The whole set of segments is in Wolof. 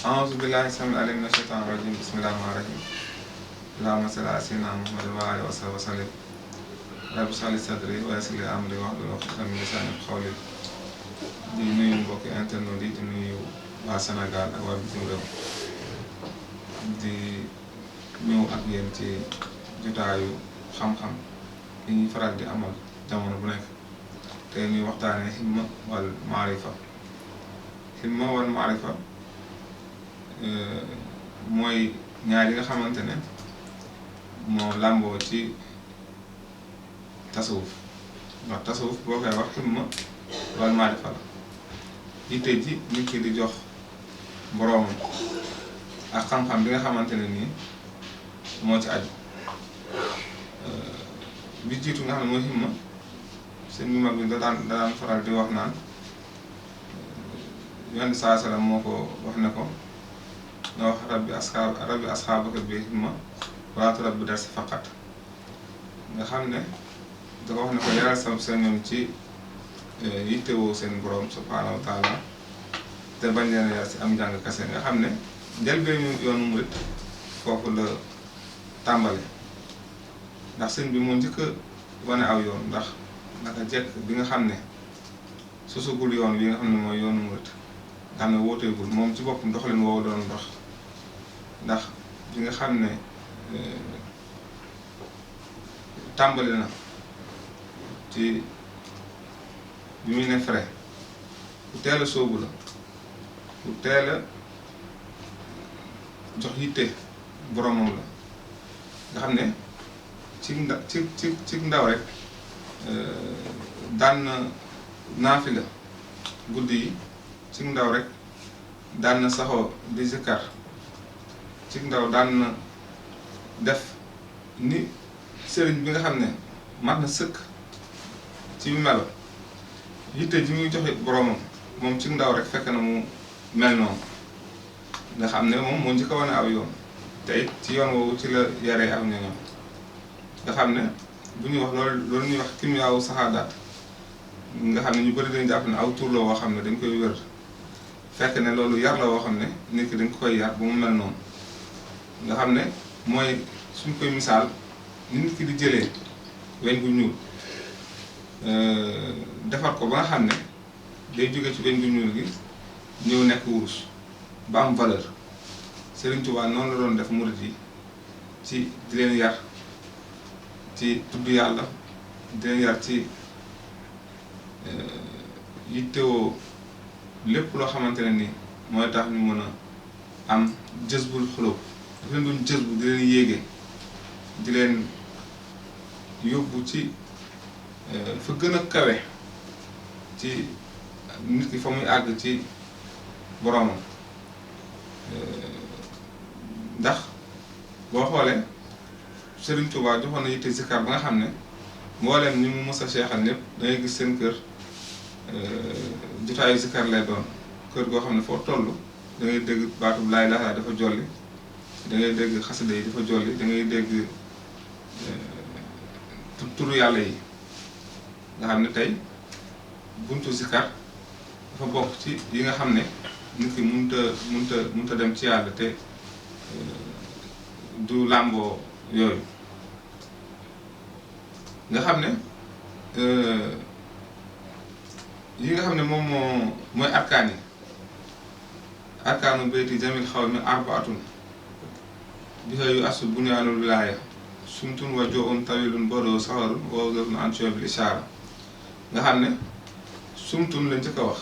أعوذ بالله السميع العليم من الشيطان الرجيم بسم الله الرحمن الرحيم اللهم صل على سيدنا محمد وعلى آله وصحبه وسلم رب اشرح لي صدري ويسر لي أمري واحلل عقدة من لساني يفقهوا قولي di nuyu mbokki internet yi di nuyu waa Sénégal ak waa bitim réew di ñëw ak yéen ci jotaayu xam-xam yi ñuy faral di amal jamono bu nekk te ñuy waxtaanee himma wal maarifa himma wal maarifa mooy ñaar yi nga xamante ne moo làmboo ci tasawuf ndax tasawuf boo koy wax himma wal maarifa la yitte ji nit ki di jox boroomam ak xam-xam bi nga xamante ne nii moo ci aju bi jiitu nga xam ne mooy himma sëñ bi mag bi da daan faral di wax naan Yonent saa salaam moo ko wax ne ko nga wax rabbi asxaabaka bi himma wala turabbi darsi faqat nga xam ne da ko wax ne ko yaral sa ñoom ci yittewoo seen borom subhaanahu wa taala te bañ leen yar si am njàng kase nga xam ne njëlbeenu yoonu murit foofu la tàmbale ndax sëñ bi moo njëkk a wane aw yoon ndax naka jekk bi nga xam ne sosagul yoon wi nga xam ne mooy yoonu murit nga xam ne wooteegul moom ci boppam doxalin woowu doon dox ndax bi nga xam ne tàmbali na ci bi muy ne frais ku teel a sóobu la ku teel a jox yitte boromam la nga xam ne ci ndaw rek daan na naafila guddi yi ci ndaw rek daan na saxoo di zikkar ci ndaw daan na def ni sëriñ bi nga xam ne mat na sëkk ci melo yitte ji muy joxe boromam moom ci ndaw rek fekk na mu mel noonu nga xam ne moom moo njëkk a wane aw yoon te it ci yoon woowu ci la yaree aw ñoñam nga xam ne bu ñuy wax loolu ñuy wax kimiyaawu saxaadaat nga xam ne ñu bëri dañu jàpp ne aw tur la woo xam ne dañ koy wér fekk ne loolu yar la woo xam ne nit ki dañ ko koy yar ba mu mel noonu nga xam ne mooy suñ koy misaal ni nit ki di jëlee weñ gu ñuul defar ko ba nga xam ne day jóge ci weñ gu ñuul gi ñëw nekk wurus ba am valeur Serigne Touba noonu la doon def murit yi ci di leen yar ci tudd yàlla di leen yar ci yittewoo lépp loo xamante ne ni mooy tax ñu mën a am jësbul xulóob daf leen doon jësbu di leen yéege di leen yóbbu ci fa gën a kawe ci nit ki fa muy àgg ci boroomam ndax boo xoolee Serigne Touba joxoon na yitte zikar ba nga xam ne mbooleem ñi mu mës a seexal ñëpp dangay gis seen kër jotaayu zikar lay doon kër goo xam ne foo toll da ngay dégg baatub laay laa dafa jolli da ngay dégg xasida yi dafa jolli da ngay dégg turu yàlla yi nga xam ne tey buntu zikar dafa bokk ci yi nga xam ne nit ki mënta dem ci yàlla te du làmboo yooyu nga xam ne yi nga xam ne moom mooy arkaan arkaanu bayti jamil xaw mi arbaatun biha yu asul bunyaanul wilaaya sumtun wa jo'un tawilun bodoo saxarun wawzatun an shobil ishaara nga xam ne sumtun la njëkk a wax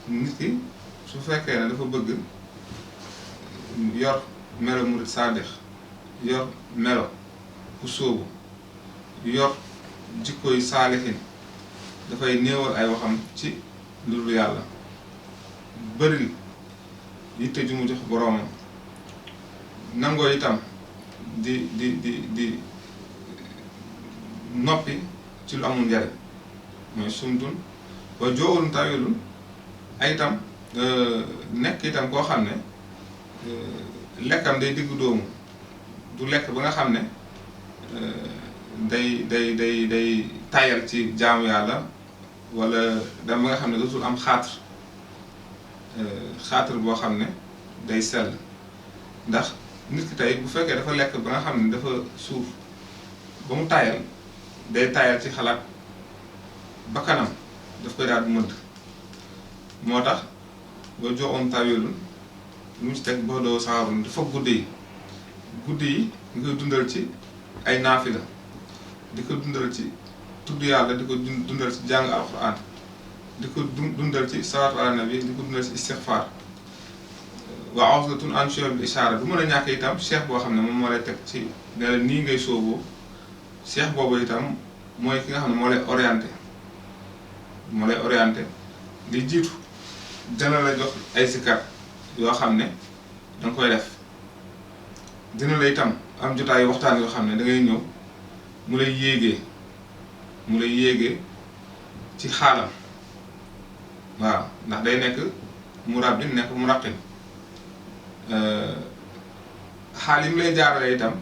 nit ki su fekkee ne dafa bëgg yor melo murit saadix yor melo ku sóobu yor jikkooy saalihin dafay néewal ay waxam ci lu dul yàlla bëril yitte ju mu jox boroomam nangoo itam di noppi ci lu amul njariñ mooy sumtun wa joowul tawilun ay itam nekk itam koo xam ne lekkam day diggu doomu du lekk ba nga xam ne day tayal ci jaamu yàlla wala dem ba nga xam ne dootul am xaatr xaatir boo xam ne day sell ndax nit ki tey bu fekkee dafa lekk ba nga xam ne dafa suuf ba mu tayal day tayal ci xalaat ba kanam daf koy daal di mëdd moo tax boo joxoon tawilul lu mu ci teg boo doo saxarun dafa guddi yi nga koy dundal ci ay naafila di ko dundal ci tudd yàlla di ko dundal ci jàng alxuraan di ko dundal ci salaatu ala nabi di ko dundal ci istixfaar wa awsatun an shu'ab bil ishaara du mën a ñàkk itam cheikh boo xam ne moom moo lay teg ci ne la nii ngay sooboo cheikh boobu itam mooy ki nga xam ne moo lay orienté li jiitu dina la jox ay sikar yoo xam ne danga koy def dina la itam am jotaayu waxtaan yoo xam ne da ngay ñëw mu lay yéegee ci xaalam waaw ndax day nekk murabbi nekk muraqib xaal yi mu lay jaarale itam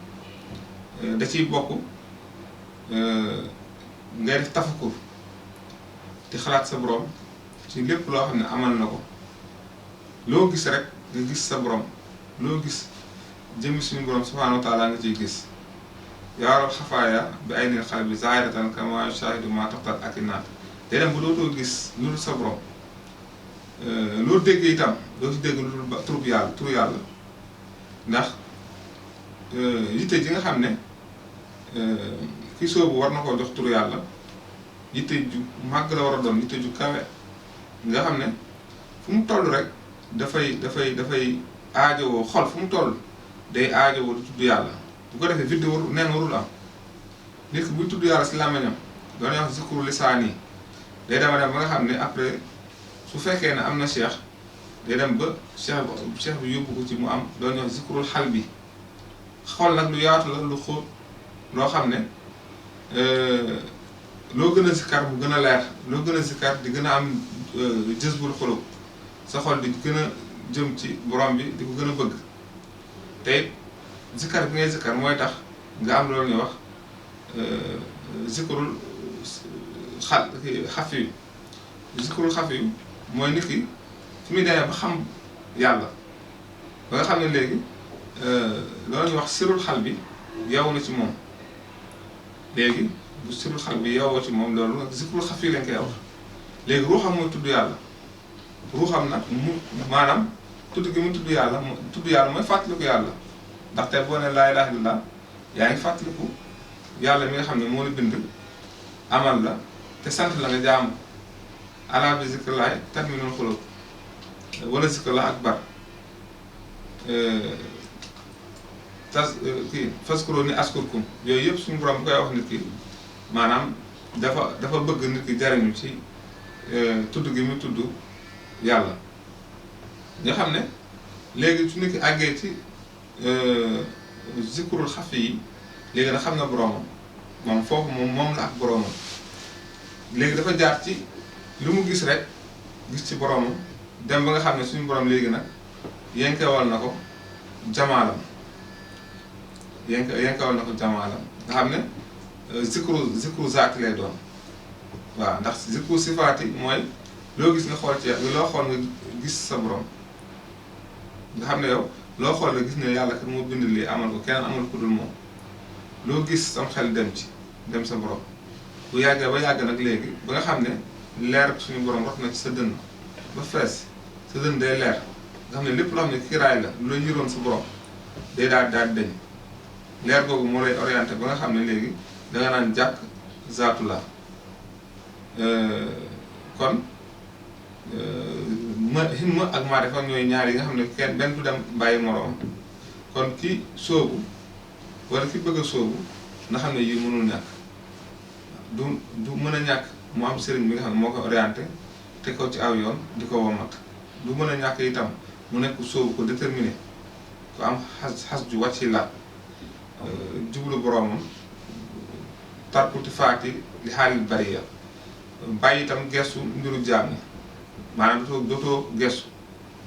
da ciy bokk ngay def tafakur di xalaat sa borom ci lépp loo xam ne amal na ko loo gis rek nga gis sa borom loo gis jëmmi suñu borom subhaanahu wa taala nga ciy gis yaaral xafaaya bi ay nil xale bi zaahiratan kama yushahidu ma taxtal ak i naat day dem ba dootoo gis lu dul sa borom loo déggee itam doo ci dégg lu dul turu yàlla ndax yitte ji nga xam ne ki soobu war na koo jox turu yàlla yitte ju màgg la war a doon yitte ju kawe nga xam ne fu mu toll rek dafay aajowoo xol fu mu toll day aajowoo di tudd yàlla bu ko defee vidéo warul am nit ki buy tudd yàlla si làmmiñam doon wax zikru lisaan yi day dem ba nga xam ne après su fekkee ne am na cheikh day dem ba cheikh bi yóbbu ko ci mu am doon wax zikrul xal bi xol nag lu yaatu la lu xóot loo xam ne loo gën a zikkar bu gën a leer loo gën a zikkar di gën a am jësbul xulub sa xol di gën a jëm ci borom bi di ko gën a bëgg te zikkar bi ngay zikkar mooy tax nga am loolu ñuy wax zikrul xaf yu zikrul xaf yu mooy nit ki fi muy demee ba xam yàlla ba nga xam ne léegi loolu ñuy wax sirul xal bi yow na ci moom léegi bu sirul xal bi yowoo ci moom loolu nag zikrul xaf yi lañ koy wax léegi ruuxam mooy tudd yàlla ruuxam nag mu maanaam tudd gi mu tudd yàlla mooy fàttaliku yàlla ndaxte boo ne laa ilaaha illallaah yaa ngi fàttaliku yàlla mi nga xam ne moo la bind amal la te sant la nga jaamu alaa bi zikrillaahi tatma'innul quluub wala zikrillaahi akbar fazkuruunii azkurkum yooyu yëpp suñu borom koy wax nit ki maanaam dafa bëgg nit ki jariñu ci tudd gi mu tudd yàlla nga xam ne léegi su nit ki àggee ci zikrul xafi yi léegi nag xam na boromam moom foofu moom la ak boromam léegi dafa jaar ci lu mu gis rek gis ci boromam dem ba nga xam ne suñu borom léegi nag yenkewal na ko jamaalam nga xam ne zikru zaati lay doon waaw ndax zikru sifaati mooy loo gis nga xool ci loo xool nga gis sa borom nga xam ne yow loo xool nga gis ne yàlla kat moo bind lii amal ko keneen amal ko dul moom loo gis sam xel dem sa borom bu yàggee ba yàgg nag léegi ba nga xam ne leer suñu borom rot na ci sa dënn ba fees sa dënn day leer nga xam ne lépp loo xam ne kiiraay la lu la yiroon sa borom day daal deñ leer googu moo lay orienté ba nga xam ne léegi danga naan jàkk zaatu la kon himma ak maarifa ñooy ñaar yi nga xam ne kenn benn du dem bàyyi moroom kon ki sóobu wala ki bëgg a sóobu nga xam ne yii mënul ñàkk du mën a ñàkk mu am sëriñ bi nga xam ne moo ko orienté te ko ci aw yoon di ko womat du mën a ñàkk itam mu nekk sóobu ko déterminé ko am xas ju wàcci la jublu boroomam tarkuti faati li xaalil bariya bàyyi itam gestu mbiru jaam ni maanaam dootoo gestu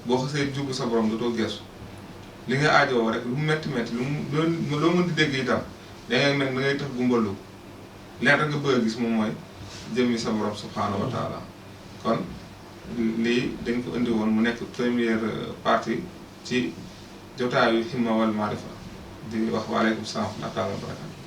boo xasee jublu sa borom dootoo gestu li nga aajowoo rek lu mu metti loo mën di dégg itam dangay mel da ngay tax gumbalu leen rek nga bëgg a gis moom mooy jëmmi sa borom subhaanahu wa taala kon lii dañ ko indi woon mu nekk première partie ci jotaayu Himma wal Maarifa di wax waaleykum salaam wa rahmatullaahi wa barakaatuh